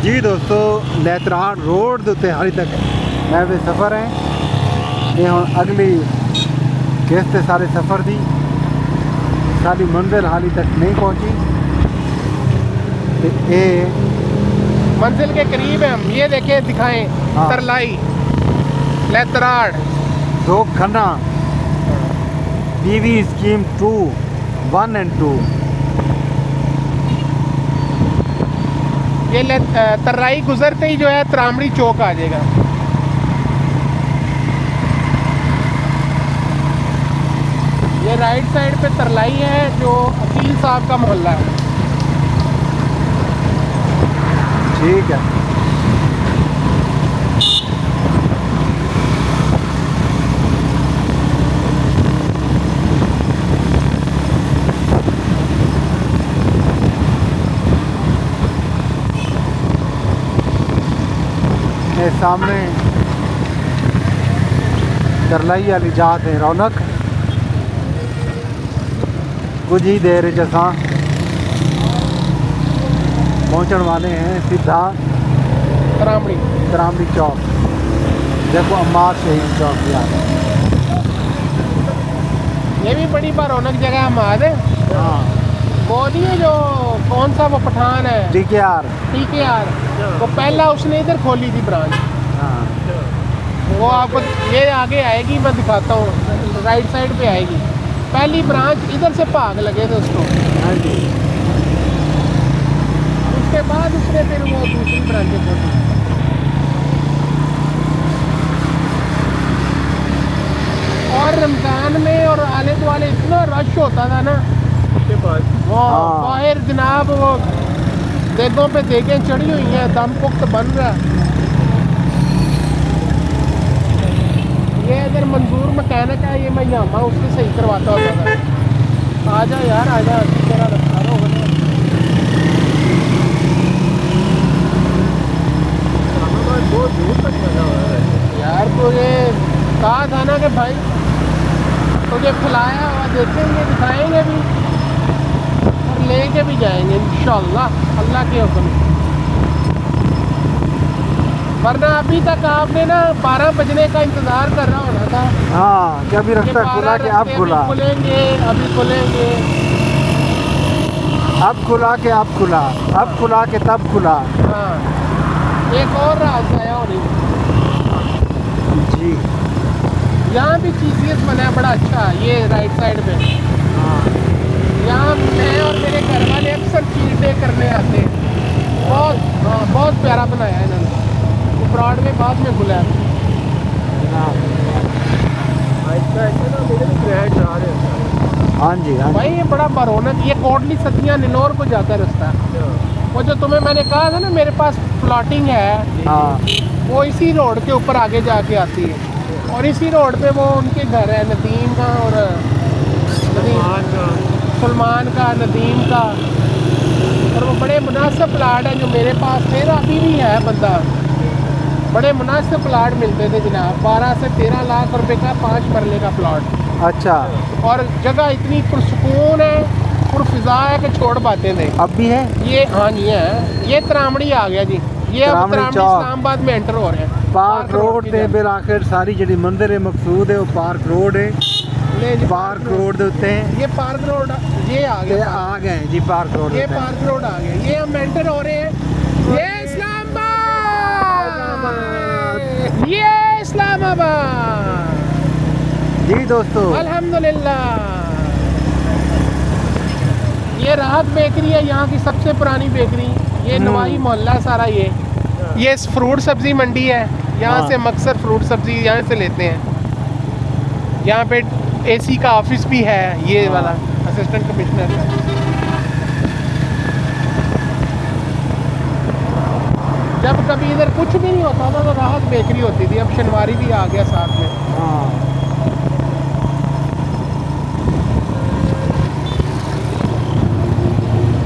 जी दोस्तों, लैतरान रोड के उत्ते हाली तक मैं भी सफ़र है। ये हम अगली किस्त सारे सफ़र की सारी मंजिल हाली तक नहीं पहुंची। ये मंजिल के करीब है हम। ये देखें, दिखाएं। हाँ। तरलाई, लैतराड़, दो खन्ना पीवी स्कीम 2, 1 और 2। ये तराई गुजरते ही जो है त्रामड़ी चौक आ जाएगा। ये राइट साइड पे तरलाई है जो अकील साहब का मोहल्ला है। ठीक है। ये सामने तरलाई वाली जात है रौनक। कुछ ही देर जैसा पहुंचने वाले हैं सीधा त्रामड़ी चौक। देखो अम्मार शहीद चौक भी आ गया। ये भी बड़ी बार रौनक जगह हमाद है। हाँ, वो नहीं है जो कौन सा वो पठान है DKR। वो पहला उसने इधर खोली थी ब्रांच। हाँ, वो आपको ये आगे आएगी, मैं दिखाता हूँ। राइट साइड पे आएगी पहली ब्रांच। इधर से भाग लगे थे उसको। हाँ जी। उसके बाद उसने फिर वो दूसरी ब्रांच खोली। और रमजान में और आले दुआले इतना रश होता था ना उसके बाद। वो हाँ। बाहर जनाब वो देगों पे देगें चढ़ी हुई हैं, दम पुख्त बन रहा है। ये इधर मंजूर मैकेनिक है, ये मैं यामा उससे सही करवाता होता था। आजा यार आजा, तेरा रखा रहा होगा बहुत दूर तक लगा हुआ है यार। तुझे कहा था ना कि भाई तुझे खिलाया हुआ देखेंगे, दिखाएंगे भी और लेके भी जाएंगे इंशाल्लाह अल्लाह के हुक्म। वरना अभी तक आपने ना 12 बजने का इंतज़ार कर रहा होना था। हाँ, कि अभी रास्ता खुला कि अब खुला, खुलेंगे अभी खुलेंगे, अब खुला कि अब खुला, अब खुला कि तब खुला। हाँ। एक और रास्ता है और जी। यहाँ भी चीज़ियत बना है बड़ा अच्छा। ये राइट साइड पे हाँ, यहाँ मैं और मेरे घर वाले अक्सर चीट डे करने आते हैं। बहुत प्यारा बनाया है इन्होंने। वो ब्रॉड में बाद में खुला है। हाँ जी, हाँ भाई जी। ये बड़ा बरौनक, ये कोटली सतिया निलोर को जाता रास्ता। वो जो तुम्हें मैंने कहा था ना मेरे पास प्लॉटिंग है, हाँ, वो इसी रोड के ऊपर आगे जाके आती है। और इसी रोड पे वो उनके घर है, नदीम का और सलमान का, नदीम का। और वो बड़े मुनासिब प्लाट हैं जो मेरे पास थे ना, अभी भी है बंदा। बड़े मुनासिब प्लाट मिलते थे जनाब, 12 से 13 लाख रुपए का 5 मरले का प्लॉट। अच्छा। और जगह इतनी पुरसुकून है, पुरफिजा है कि छोड़ पाते थे। अब भी है? ये हाँ जी है। ये त्रामड़ी आ गया जी। ये अब त्रामड़ी त्रामड़ी चौक। इस्लामाबाद में एंटर हो रहे हैं। पार्क रोड की ते तरफ। फिर आखिर सारी जी मंदिर मकसूद है वो पार्क रोड है। ले जी, पार्क रोड के उत्ते ये पार्क रोड ये आ ते गया। आ गए जी पार्क रोड ये उत्ते। पार्क रोड आ गया। ये हम एंटर हो रहे हैं। ये इस्लामाबाद, ये इस्लामाबाद। जी दोस्तों, अल्हम्दुलिल्लाह। ये राहत बेकरी है यहाँ की सबसे पुरानी बेकरी। ये नवाई मोहल्ला सारा। ये फ्रूट सब्जी मंडी है। यहाँ से मकसद फ्रूट सब्जी यहाँ से लेते हैं। यहाँ पे AC का ऑफिस भी है, ये वाला असिस्टेंट कमिश्नर है। जब कभी इधर कुछ भी नहीं होता था तो राहत बेकरी होती थी। अब शनवारी भी आ गया साथ में। हाँ,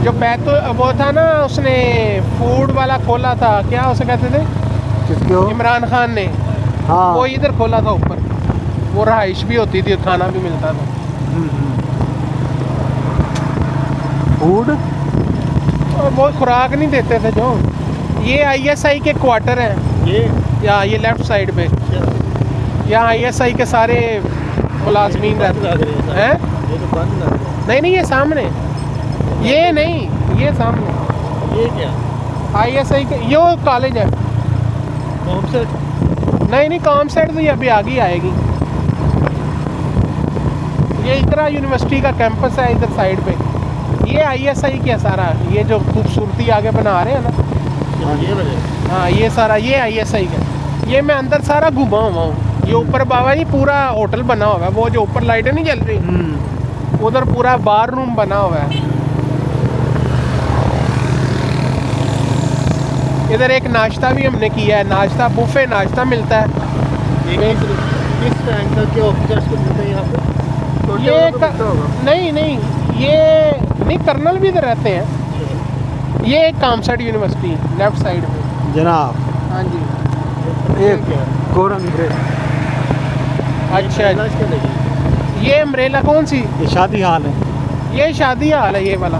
जो बैतो वो था ना, उसने फूड वाला खोला था, क्या उसे कहते थे, किसके हो? इमरान खान ने। हाँ, वो इधर खोला था ऊपर। वो रहाइश भी होती थी, खाना भी मिलता था। फूड और वो खुराक नहीं देते थे जो। ये ISI के क्वार्टर हैं। ये ये लेफ्ट साइड पे यहाँ ISI के सारे मुलाजमीन रहते लग रहे हैं। ये तो बंद लग रहे नहीं ये सामने, ये नहीं, ये सामने हैं। ये क्या ISI के, ये कॉलेज है। कौन से नहीं कॉम सेट तो ये अभी आगे आएगी। ये इकरा यूनिवर्सिटी का कैंपस है इधर साइड पे। ये ISI का सारा, ये जो खूबसूरती आगे बना रहे हैं ना, ये वजह हाँ ये सारा ये ISI का। ये मैं अंदर सारा घुमा हुआ हूँ। ये ऊपर बाबा जी पूरा होटल बना हुआ है, वो जो ऊपर लाइटें नहीं जल रही, उधर पूरा बार रूम बना हुआ है। इधर एक नाश्ता भी हमने किया है, नाश्ता बुफे नाश्ता मिलता है। किस रैंक तक के ऑफिसर्स को मिलते हैं यहाँ पे? छोटे ये वालों को मिलता होगा। नहीं कर्नल भी इधर रहते हैं। ये कामसेट यूनिवर्सिटी लेफ्ट साइड में। जनाब हाँ जी। एक कोरन ब्रेक, अच्छा ये इसके लगी। ये अम्ब्रेला कौन सी? ये शादी हाल है, ये शादी हाल है ये वाला।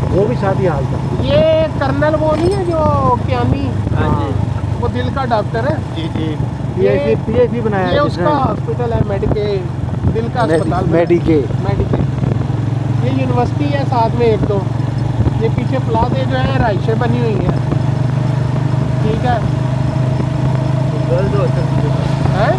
वो भी शादी हाल था। ये कर्नल वो नहीं है जो क्यामी, हाँ जी वो दिल का डॉक्टर है। जी जी। PhD बनाया ये है उसका हॉस्पिटल है, मेडिके दिल का अस्पताल। मेडिके। ये यूनिवर्सिटी है साथ में एक दो। ये पीछे प्लाजे जो है राइशें बनी हुई हैं। ठीक है। गर्ल्स हॉस्टल हैं?